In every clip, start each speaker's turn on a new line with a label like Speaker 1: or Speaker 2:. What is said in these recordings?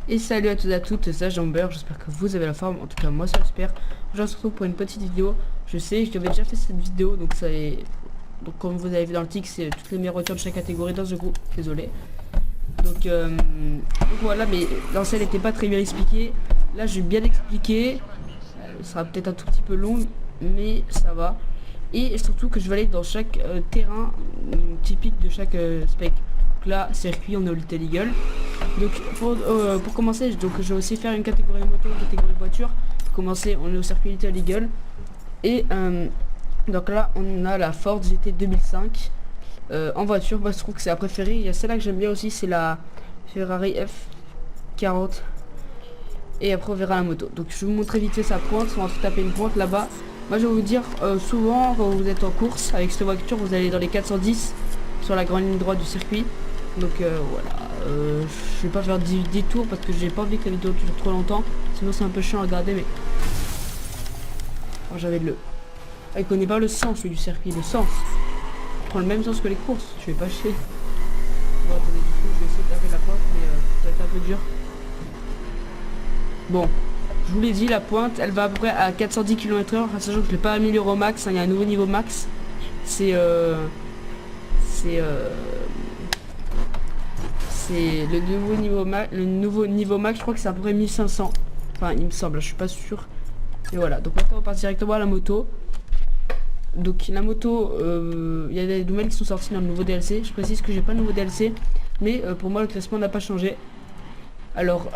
Speaker 1: Et salut à tous et à toutes, c'est Jambeur, j'espère que vous avez la forme, en tout cas moi ça j'espère. Je se retrouve pour une petite vidéo. Je sais, je t'avais déjà fait cette vidéo, donc ça est... Donc comme vous avez vu dans le titre, c'est toutes les meilleures voitures de chaque catégorie dans ce groupe, désolé. Donc voilà, mais l'ancienne n'était pas très bien expliquée. Là je vais bien expliquer, ça sera peut-être un tout petit peu long, mais ça va. Et surtout que je vais aller dans chaque terrain typique de chaque spec. Donc là, circuit, on est au Little Eagle. Donc pour commencer, donc, je vais aussi faire une catégorie moto, une catégorie voiture. Pour commencer, on est au circuit Little Eagle. Et donc là, on a la Ford GT 2005 en voiture. Moi, je trouve que c'est la préférée. Il y a celle-là que j'aime bien aussi, c'est la Ferrari F40. Et après, on verra la moto. Donc je vais vous montrer vite fait sa pointe. On va se taper une pointe là-bas. Moi, je vais vous dire, souvent, quand vous êtes en course avec cette voiture, vous allez dans les 410 sur la grande ligne droite du circuit. Donc voilà, je vais pas faire 10 tours parce que j'ai pas envie que la vidéo dure trop longtemps. Sinon c'est un peu chiant à regarder, mais oh, j'avais le... Ah, il connaît pas le sens lui, du circuit, le sens. Il prend le même sens que les courses, je vais pas chier. Bon attendez, du coup je vais essayer de taper la pointe, mais ça va être un peu dur. Bon, je vous l'ai dit, la pointe elle va à peu près à 410 km/h, sachant que je l'ai pas amélioré au max, hein, il y a un nouveau niveau max. C'est le nouveau niveau max, je crois que c'est à peu près 1500. Enfin, il me semble, je suis pas sûr. Et voilà, donc maintenant on passe directement à la moto. Donc la moto, il y a des nouvelles qui sont sorties dans le nouveau DLC. Je précise que j'ai pas le nouveau DLC, mais pour moi le classement n'a pas changé. Alors,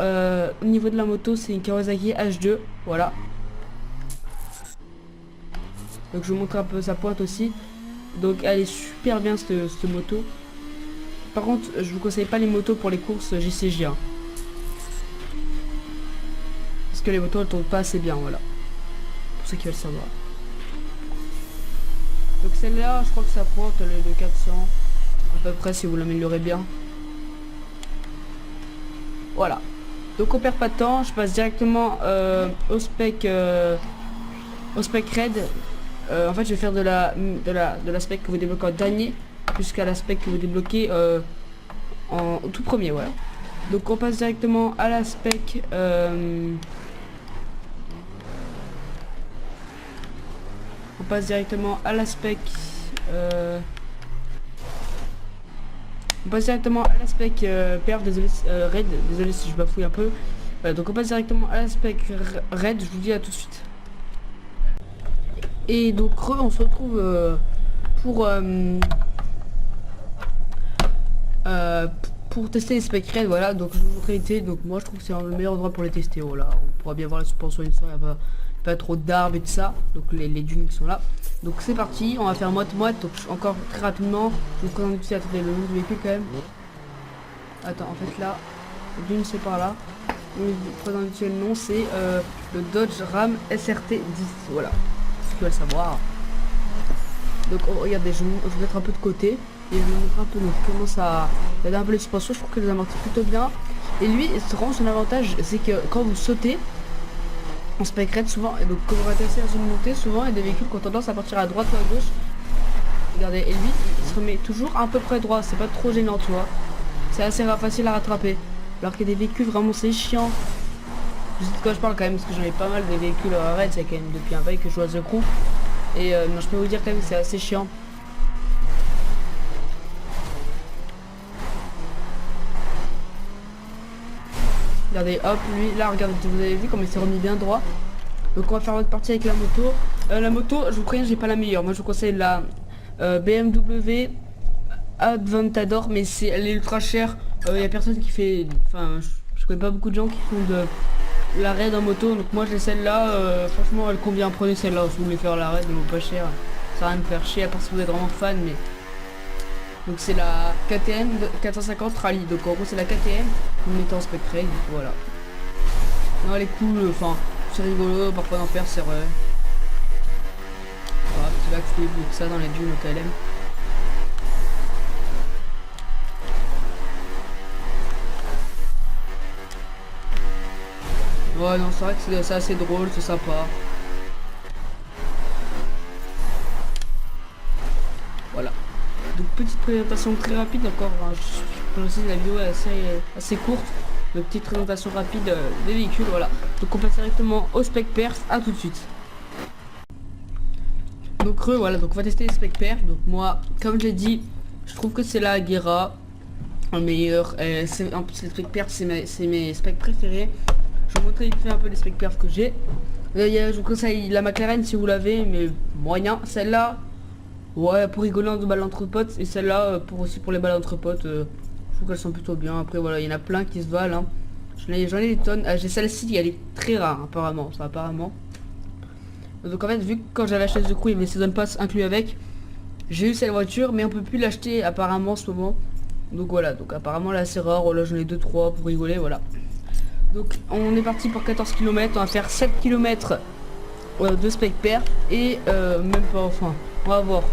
Speaker 1: au niveau de la moto, c'est une Kawasaki H2, voilà. Donc je vous montre un peu sa pointe aussi. Donc elle est super bien cette moto. Par contre, je vous conseille pas les motos pour les courses JCJ. Hein. Parce que les motos elles tournent pas assez bien, voilà. Pour ceux qui veulent savoir. Donc celle-là, je crois que ça pointe le 400. À peu près si vous l'améliorez bien. Voilà. Donc on perd pas de temps, je passe directement au spec raid. En fait je vais faire de la spec que vous débloquez en dernier jusqu'à la spec que vous débloquez en tout premier, ouais. Donc on passe directement à la spec on passe directement à la spec on passe directement à la spec perf, désolé, raid, désolé si je bafouille un peu. Donc on passe directement à la spec raid, je vous dis à tout de suite. Et donc on se retrouve pour tester les spec raid, voilà. Donc je vais vous montrer, donc moi je trouve que c'est le meilleur endroit pour les tester, voilà. On pourra bien voir la suspension une fois, il n'y a pas trop d'arbres et tout ça, donc les dunes qui sont là. Donc c'est parti, on va faire moite-moite, donc encore très rapidement, je vous présente ici, attendez, le nom du véhicule quand même. Attends, en fait là, dune c'est par là. Je vous présente ici le nom, c'est le Dodge Ram SRT 10, voilà, ce qu'il faut le savoir. Donc oh, regardez, je vais mettre un peu de côté et je vais vous montrer un peu donc, comment ça regarde un peu les suspensions. Je trouve que les amortit plutôt bien. Et lui, vraiment son avantage, c'est que quand vous sautez en spec raid souvent, et donc quand vous ratissez dans une montée, souvent il y a des véhicules qui ont tendance à partir à droite ou à gauche. Regardez, et lui, il se remet toujours à peu près droit, c'est pas trop gênant, tu vois. C'est assez facile à rattraper. Alors qu'il y a des véhicules, vraiment c'est chiant. Je sais de quoi je parle quand même, parce que j'en ai pas mal des véhicules à raid, c'est quand même depuis un bail que je joue à The Crew. Et non, je peux vous dire quand même que c'est assez chiant. Regardez, hop, lui, là, regardez, vous avez vu comme il s'est remis bien droit. Donc on va faire notre partie avec la moto. La moto, je vous préviens, j'ai pas la meilleure. Moi, je vous conseille la BMW Aventador, mais elle est ultra chère. Il y a personne qui fait... Enfin, je connais pas beaucoup de gens qui font de la raid en moto. Donc moi, j'ai celle-là. Franchement, elle convient. Prenez celle-là. Si vous voulez faire la raid, elle vaut pas cher. Ça va rien me faire chier, à part si vous êtes vraiment fan, mais... Donc c'est la KTM 450 Rally, donc en gros c'est la KTM, vous mettez en spec raid, voilà. Non elle est cool, enfin c'est rigolo, parfois d'en faire c'est vrai. Voilà, petit backflip, tout ça dans les dunes au KLM. Ouais non c'est vrai que c'est assez drôle, c'est sympa. Voilà. Donc petite présentation très rapide encore, hein, je précise la vidéo est assez courte. notre petite présentation rapide des véhicules. Voilà, donc on passe directement au spec perf. À tout de suite. Donc voilà, donc on va tester les spec perf. Donc moi, comme je l'ai dit, je trouve que c'est la Agera le meilleur. En plus les spec perf c'est mes specs préférés. Je vais vous montrer vite fait un peu les spec perf que j'ai. Je vous conseille la McLaren si vous l'avez, mais moyen. Celle-là, ouais, pour rigoler en balles entre potes. Et celle-là, pour les balles entre potes, je trouve qu'elles sont plutôt bien. Après voilà, il y en a plein qui se valent. Hein. J'en ai des tonnes. Ah, j'ai celle-ci, elle est très rare apparemment. Ça apparemment. Donc en fait, vu que quand j'avais acheté The Crew, il y avait Season Pass inclus avec, j'ai eu cette voiture, mais on peut plus l'acheter apparemment en ce moment. Donc voilà, donc apparemment là c'est rare. Là j'en ai 2-3 pour rigoler, voilà. Donc on est parti pour 14 km, on va faire 7 km de spec perf et même pas, enfin, on va voir.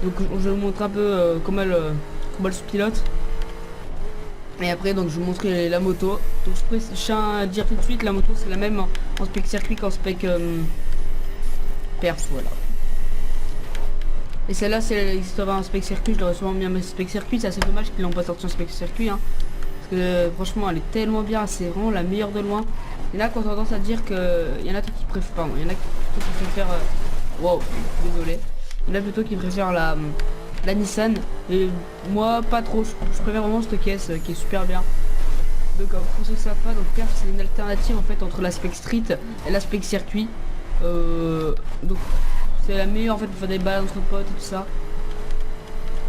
Speaker 1: Donc je vais vous montrer un peu comment elle se pilote. Et après donc je vais vous montrer la moto. Donc je tiens à dire tout de suite, la moto c'est la même en spec circuit qu'en spec perf, voilà. Et celle-là c'est un spec circuit, je l'aurais sûrement mis un spec circuit, c'est assez dommage qu'ils l'ont pas sorti en spec circuit hein. Parce que franchement elle est tellement bien, c'est vraiment la meilleure de loin. Et là quand on a tendance à dire que il y en a qui préfèrent, pardon, il y en a qui préfèrent wow, désolé. Il y en a plutôt qui préfèrent la Nissan. Et moi pas trop, je préfère vraiment cette caisse qui est super bien. Donc pour ceux qui savent pas, donc perf c'est une alternative en fait entre l'aspect street et l'aspect circuit. Donc c'est la meilleure en fait pour faire des balles entre potes et tout ça.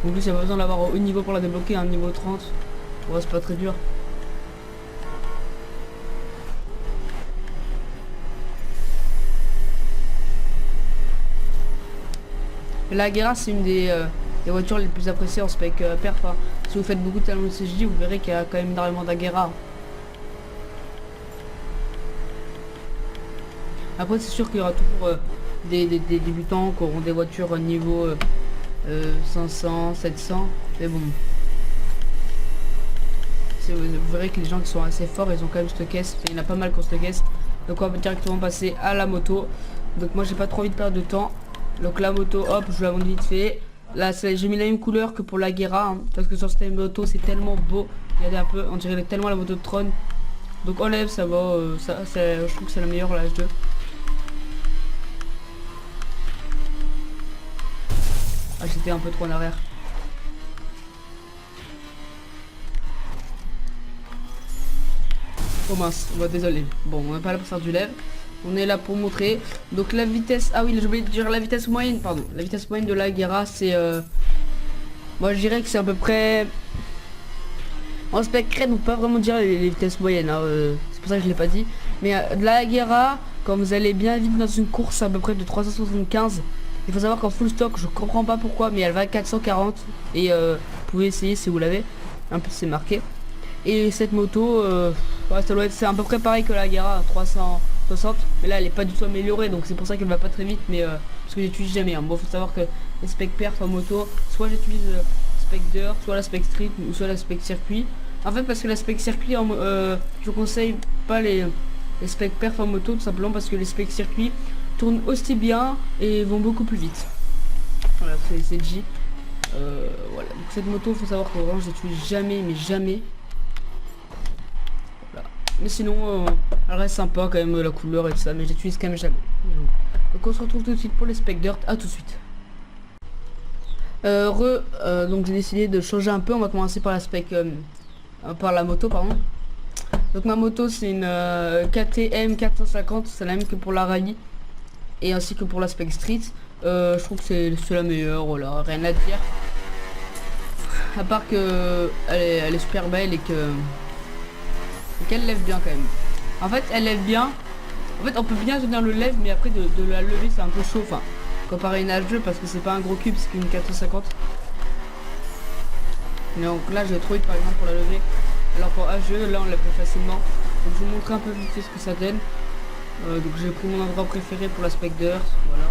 Speaker 1: En plus il n'y a pas besoin d'avoir haut niveau pour la débloquer, un niveau 30. Ouais, c'est pas très dur. La Agera c'est une des voitures les plus appréciées en spec perf. Hein. Si vous faites beaucoup de talons de CJ, vous verrez qu'il y a quand même énormément d'Agera. Après c'est sûr qu'il y aura toujours des débutants qui auront des voitures niveau 500, 700. Mais bon. Vous verrez que les gens qui sont assez forts, ils ont quand même cette caisse. Il y en a pas mal qui ont cette caisse. Donc on va directement passer à la moto. Donc moi j'ai pas trop envie de perdre de temps. Donc la moto, hop, je la monte vite fait. Là j'ai mis la même couleur que pour la Agera hein, parce que sur cette moto c'est tellement beau. Regardez un peu, on dirait tellement la moto de Tron. Donc enlève, ça va, je trouve que c'est la meilleure la H2. Ah j'étais un peu trop en arrière. Oh mince, bon, désolé. Bon, on n'est pas là pour faire du lève. On est là pour montrer. Donc la vitesse... Ah oui, j'ai oublié de dire la vitesse moyenne. Pardon. La vitesse moyenne de la Agera, c'est... Moi, je dirais que c'est à peu près... En spec raid, on peut pas vraiment dire les vitesses moyennes. Hein, c'est pour ça que je l'ai pas dit. Mais de la Agera, quand vous allez bien vite dans une course à peu près de 375, il faut savoir qu'en full stock, je comprends pas pourquoi, mais elle va à 440. Et vous pouvez essayer si vous l'avez. Un peu, c'est marqué. Et cette moto, ouais, ça doit être, c'est à peu près pareil que la Agera, 360. Mais là, elle est pas du tout améliorée, donc c'est pour ça qu'elle va pas très vite. Mais parce que j'utilise jamais. Hein. Bon, faut savoir que les spec perf en moto, soit j'utilise spec dirt, soit la spec street, ou soit la spec circuit. En fait, parce que la spec circuit, je vous conseille pas les spec perf en moto, tout simplement parce que les spec circuit tournent aussi bien et vont beaucoup plus vite. Voilà, c'est J. Voilà. Donc cette moto, faut savoir que vraiment, je l'utilise jamais, mais jamais. Mais sinon, elle reste sympa quand même, la couleur et tout ça, mais j'utilise quand même jamais. Donc on se retrouve tout de suite pour les spec dirt, à tout de suite. Donc j'ai décidé de changer un peu, on va commencer par la spec, par la moto, pardon. Donc ma moto c'est une KTM 450, c'est la même que pour la rallye, et ainsi que pour la spec street. Je trouve que c'est la meilleure, voilà, rien à dire. À part que elle est super belle et que... qu'elle lève bien quand même. En fait elle lève bien. En fait on peut bien tenir le lève, mais après de la lever c'est un peu chaud. Enfin comparé à une H2 parce que c'est pas un gros cube, c'est qu'une 450. Donc là je vais trop vite par exemple pour la lever. Alors pour H2 là on lève plus facilement. Donc je vais vous montrer un peu vite fait ce que ça donne. Donc j'ai pris mon endroit préféré pour la spec dirt. Voilà.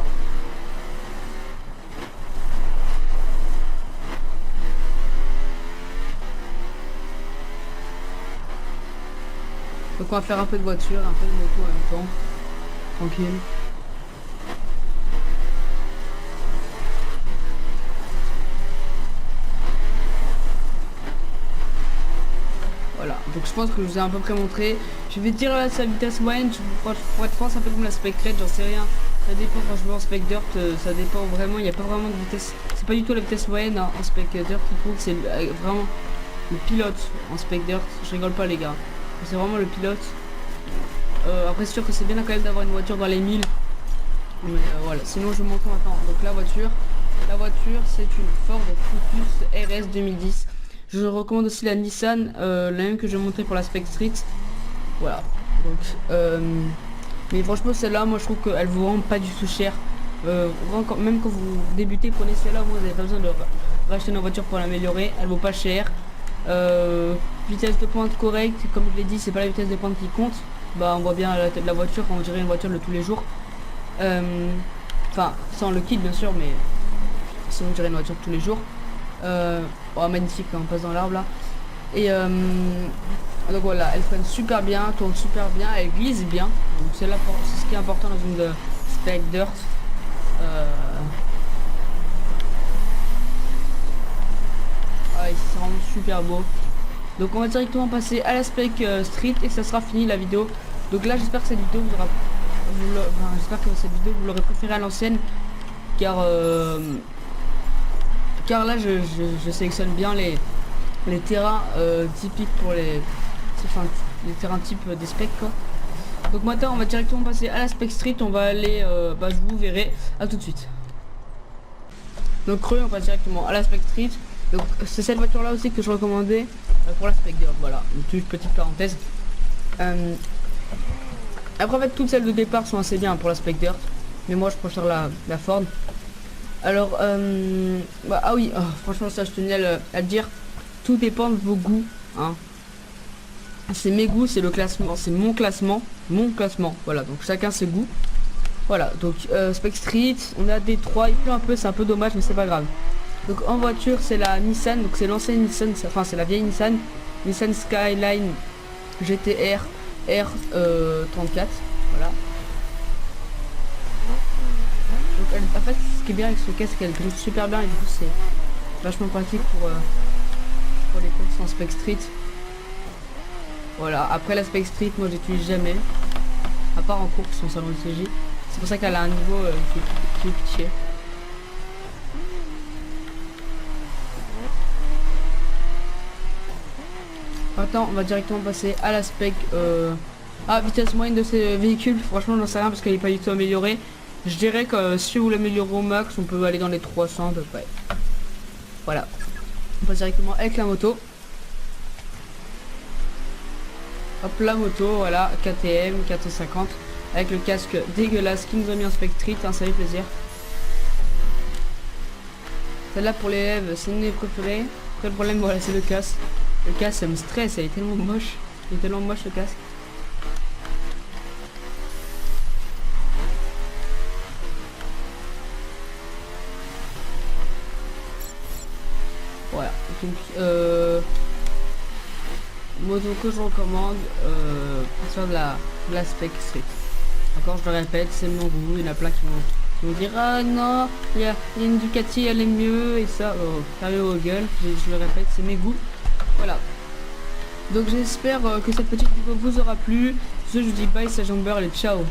Speaker 1: Donc on va faire un peu de voiture, un peu de moto en même temps. Tranquille. Voilà, Donc je pense que je vous ai à peu près montré. Je vais dire là sa vitesse moyenne, pour être franc, c'est un peu comme la Spec Red, j'en sais rien. Ça dépend franchement en Spec Dirt, ça dépend vraiment, il n'y a pas vraiment de vitesse. C'est pas du tout la vitesse moyenne hein, en Spec Dirt qui compte, c'est vraiment le pilote en Spec Dirt. Je rigole pas les gars, c'est vraiment le pilote. Après c'est sûr que c'est bien quand même d'avoir une voiture dans les 1000. Mais voilà, sinon je vous montre maintenant. Donc la voiture c'est une Ford Focus RS 2010. Je recommande aussi la Nissan, la même que je vais montrer pour la Spec Street. Voilà, donc mais franchement celle-là, moi je trouve qu'elle vous rend pas du tout cher. Même quand vous débutez, prenez celle-là, vous n'avez pas besoin de racheter une voiture pour l'améliorer, elle vaut pas cher. Vitesse de pointe correcte, comme je l'ai dit, c'est pas la vitesse de pointe qui compte. Bah on voit bien la tête de la voiture, on dirait une voiture de tous les jours. Enfin, sans le kit bien sûr, mais sinon on dirait une voiture de tous les jours. Oh, magnifique, on passe dans l'arbre là. Et donc voilà, elle freine super bien, tourne super bien, elle glisse bien. Donc c'est ce qui est important dans une Spec Dirt. Ah, ici c'est vraiment super beau. Donc on va directement passer à la Spec Street et ça sera fini la vidéo. Donc là j'espère que cette vidéo vous l'aurez préférée à l'ancienne, car là je sélectionne bien les terrains typiques pour les terrains type des specs quoi. Donc maintenant on va directement passer à la Spec Street, on va aller je vous verrai, à tout de suite. Donc on passe directement à la Spec Street. Donc c'est cette voiture là aussi que je recommandais pour la Spec Dirt, voilà, une toute petite parenthèse. Après en fait toutes celles de départ sont assez bien pour la Spec Dirt, mais moi je préfère la Ford. Alors ah oui, franchement ça je tenais à le dire, tout dépend de vos goûts hein. C'est mes goûts, c'est le classement, c'est mon classement, voilà, donc chacun ses goûts. Voilà, donc Spec Street, on a des 3, il pleut un peu, c'est un peu dommage mais c'est pas grave. Donc en voiture c'est la Nissan, donc c'est l'ancienne Nissan, enfin c'est la vieille Nissan Skyline GTR R34, voilà. Donc en fait ce qui est bien avec ce casque, elle grille super bien et du coup c'est vachement pratique pour les courses en Spec Street. Voilà, après la Spec Street moi j'utilise jamais, à part en course en salon de CJ. C'est pour ça qu'elle a un niveau qui est pitié. Maintenant on va directement passer à la Spec vitesse moyenne de ces véhicules. Franchement j'en sais rien parce qu'elle n'est pas du tout améliorée. Je dirais que si vous l'améliorez au max on peut aller dans les 300 de près. Voilà, on passe directement avec la moto. Hop, la moto, voilà, KTM 450 avec le casque dégueulasse qui nous a mis en Spec Street, hein, ça fait plaisir. Celle-là pour les lèvres, c'est une des préférées. Après le problème, voilà, c'est le casque. Le casque, ça me stresse, elle est tellement moche. Il est tellement moche le casque. Voilà, donc moto que je recommande pour faire de la Spec Street. Encore je le répète, c'est mon goût, il y en a plein qui vont dire ah non, il y a une Ducati elle est mieux et ça, fermez vos gueules, je le répète, c'est mes goûts. Voilà. Donc j'espère que cette petite vidéo vous aura plu. Je vous dis bye, c'est Jumper et ciao.